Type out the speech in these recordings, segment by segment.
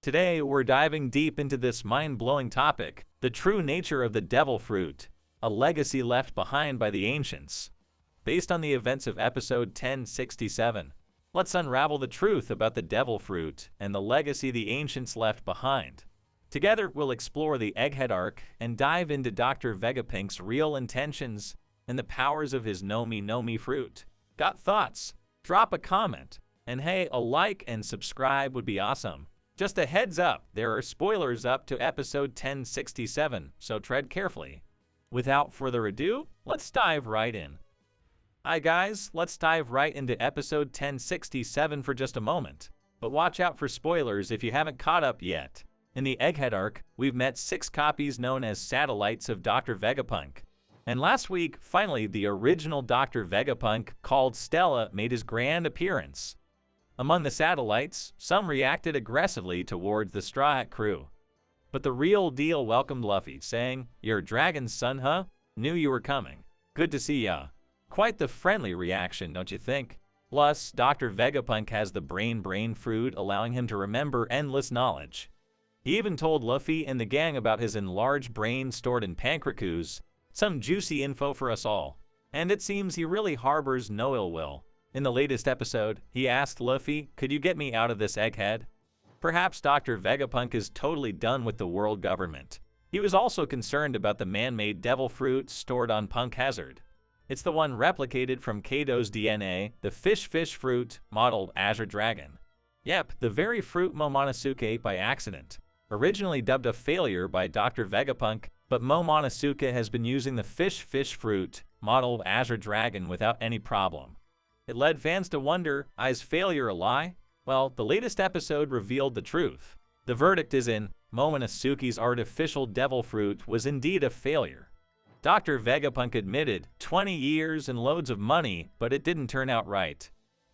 Today, we're diving deep into this mind-blowing topic, the true nature of the devil fruit, a legacy left behind by the ancients. Based on the events of episode 1067, let's unravel the truth about the devil fruit and the legacy the ancients left behind. Together, we'll explore the Egghead arc and dive into Dr. Vegapunk's real intentions and the powers of his Nomi fruit. Got thoughts? Drop a comment. And hey, a like and subscribe would be awesome. Just a heads up, there are spoilers up to episode 1067, so tread carefully. Without further ado, let's dive right in. Hi guys, let's dive right into episode 1067 for just a moment. But watch out for spoilers if you haven't caught up yet. In the Egghead arc, we've met 6 copies known as satellites of Dr. Vegapunk. And last week, finally, the original Dr. Vegapunk, called Stella, made his grand appearance. Among the satellites, some reacted aggressively towards the Straw Hat crew. But the real deal welcomed Luffy, saying, "You're a dragon's son, huh? Knew you were coming. Good to see ya." Quite the friendly reaction, don't you think? Plus, Dr. Vegapunk has the brain fruit, allowing him to remember endless knowledge. He even told Luffy and the gang about his enlarged brain stored in Pancracus, some juicy info for us all. And it seems he really harbors no ill will. In the latest episode, he asked Luffy, "Could you get me out of this egghead?" Perhaps Dr. Vegapunk is totally done with the world government. He was also concerned about the man-made devil fruit stored on Punk Hazard. It's the one replicated from Kato's DNA, the fish fruit, modeled Azure Dragon. Yep, the very fruit Momonosuke ate by accident. Originally dubbed a failure by Dr. Vegapunk, but Momonosuke has been using the fish fruit, modeled Azure Dragon without any problem. It led fans to wonder, is failure a lie? Well, the latest episode revealed the truth. The verdict is in, Momonosuke's artificial devil fruit was indeed a failure. Dr. Vegapunk admitted, 20 years and loads of money, but it didn't turn out right.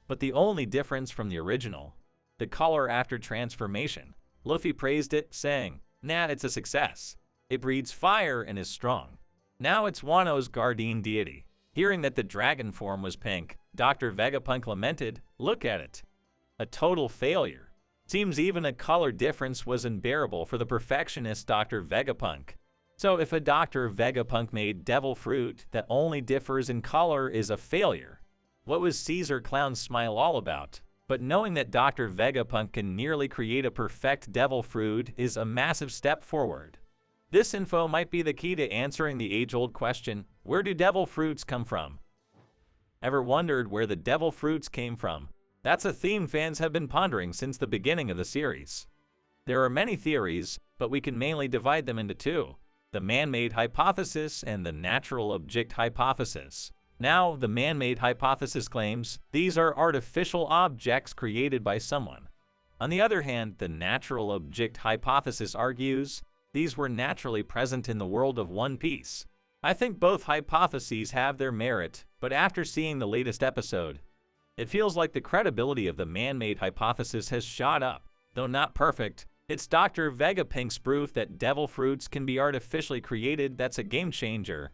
But the only difference from the original, the color after transformation. Luffy praised it, saying, "Nah, it's a success. It breathes fire and is strong." Now it's Wano's guardian deity. Hearing that the dragon form was pink, Dr. Vegapunk lamented, "Look at it. A total failure." Seems even a color difference was unbearable for the perfectionist Dr. Vegapunk. So if a Dr. Vegapunk made devil fruit that only differs in color is a failure, what was Caesar Clown's smile all about? But knowing that Dr. Vegapunk can nearly create a perfect devil fruit is a massive step forward. This info might be the key to answering the age-old question, where do devil fruits come from? Ever wondered where the devil fruits came from? That's a theme fans have been pondering since the beginning of the series. There are many theories, but we can mainly divide them into 2, the man-made hypothesis and the natural object hypothesis. Now, the man-made hypothesis claims these are artificial objects created by someone. On the other hand, the natural object hypothesis argues these were naturally present in the world of One Piece. I think both hypotheses have their merit, but after seeing the latest episode, it feels like the credibility of the man-made hypothesis has shot up. Though not perfect, it's Dr. Vegapunk's proof that devil fruits can be artificially created that's a game changer.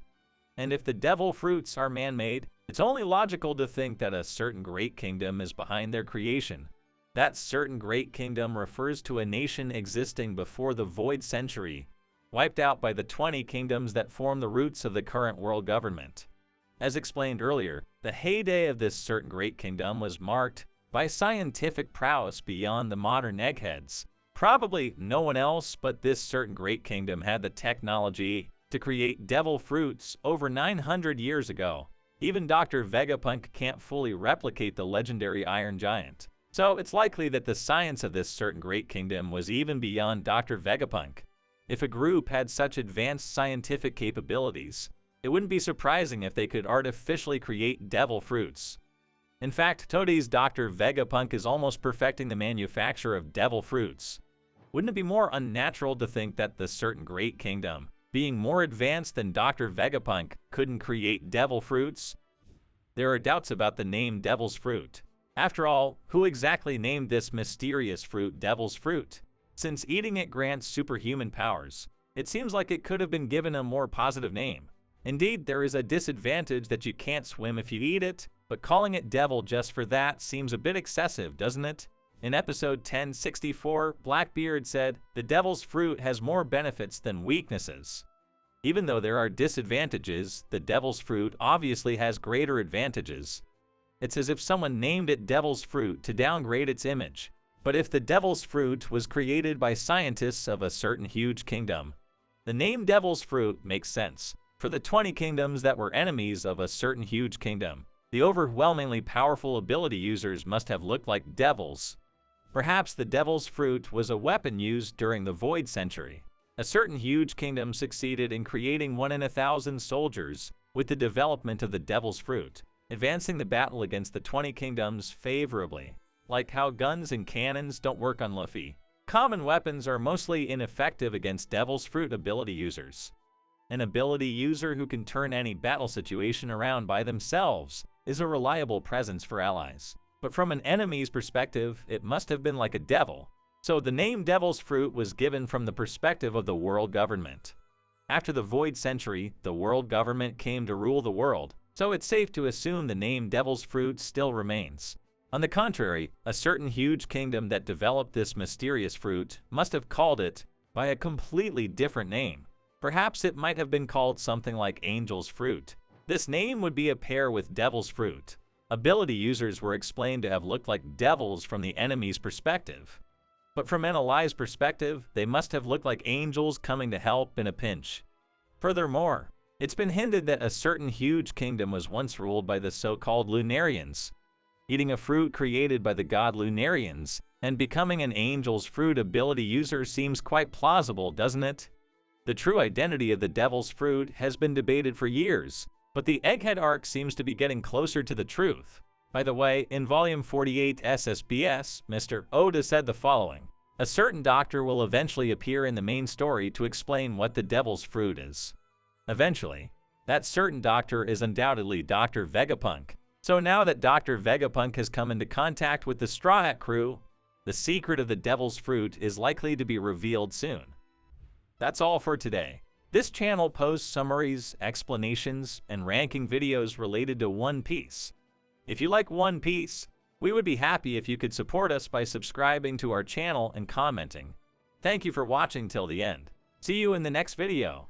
And if the devil fruits are man-made, it's only logical to think that a certain great kingdom is behind their creation. That certain great kingdom refers to a nation existing before the Void Century, wiped out by the 20 kingdoms that form the roots of the current world government. As explained earlier, the heyday of this certain great kingdom was marked by scientific prowess beyond the modern eggheads. Probably no one else but this certain great kingdom had the technology to create devil fruits over 900 years ago. Even Dr. Vegapunk can't fully replicate the legendary Iron Giant. So it's likely that the science of this certain great kingdom was even beyond Dr. Vegapunk. If a group had such advanced scientific capabilities, it wouldn't be surprising if they could artificially create devil fruits. In fact, Toadie's Dr. Vegapunk is almost perfecting the manufacture of devil fruits. Wouldn't it be more unnatural to think that the certain great kingdom, being more advanced than Dr. Vegapunk, couldn't create devil fruits? There are doubts about the name Devil's Fruit. After all, who exactly named this mysterious fruit Devil's Fruit? Since eating it grants superhuman powers, it seems like it could have been given a more positive name. Indeed, there is a disadvantage that you can't swim if you eat it, but calling it devil just for that seems a bit excessive, doesn't it? In episode 1064, Blackbeard said, "The devil's fruit has more benefits than weaknesses." Even though there are disadvantages, the devil's fruit obviously has greater advantages. It's as if someone named it devil's fruit to downgrade its image. But if the devil's fruit was created by scientists of a certain huge kingdom, the name devil's fruit makes sense. For the 20 kingdoms that were enemies of a certain huge kingdom, the overwhelmingly powerful ability users must have looked like devils. Perhaps the devil's fruit was a weapon used during the Void Century. A certain huge kingdom succeeded in creating 1 in 1,000 soldiers with the development of the devil's fruit, advancing the battle against the 20 kingdoms favorably. Like how guns and cannons don't work on Luffy, common weapons are mostly ineffective against devil's fruit ability users. An ability user who can turn any battle situation around by themselves is a reliable presence for allies. But from an enemy's perspective, it must have been like a devil. So the name Devil's Fruit was given from the perspective of the world government. After the Void Century, the world government came to rule the world, so it's safe to assume the name Devil's Fruit still remains. On the contrary, a certain huge kingdom that developed this mysterious fruit must have called it by a completely different name. Perhaps it might have been called something like Angel's Fruit. This name would be a pair with Devil's Fruit. Ability users were explained to have looked like devils from the enemy's perspective. But from an ally's perspective, they must have looked like angels coming to help in a pinch. Furthermore, it's been hinted that a certain huge kingdom was once ruled by the so-called Lunarians. Eating a fruit created by the god Lunarians and becoming an Angel's Fruit ability user seems quite plausible, doesn't it? The true identity of the Devil's Fruit has been debated for years, but the Egghead arc seems to be getting closer to the truth. By the way, in Volume 48 SSBS, Mr. Oda said the following: "A certain doctor will eventually appear in the main story to explain what the Devil's Fruit is." Eventually, that certain doctor is undoubtedly Dr. Vegapunk. So now that Dr. Vegapunk has come into contact with the Straw Hat crew, the secret of the Devil's Fruit is likely to be revealed soon. That's all for today. This channel posts summaries, explanations, and ranking videos related to One Piece. If you like One Piece, we would be happy if you could support us by subscribing to our channel and commenting. Thank you for watching till the end. See you in the next video.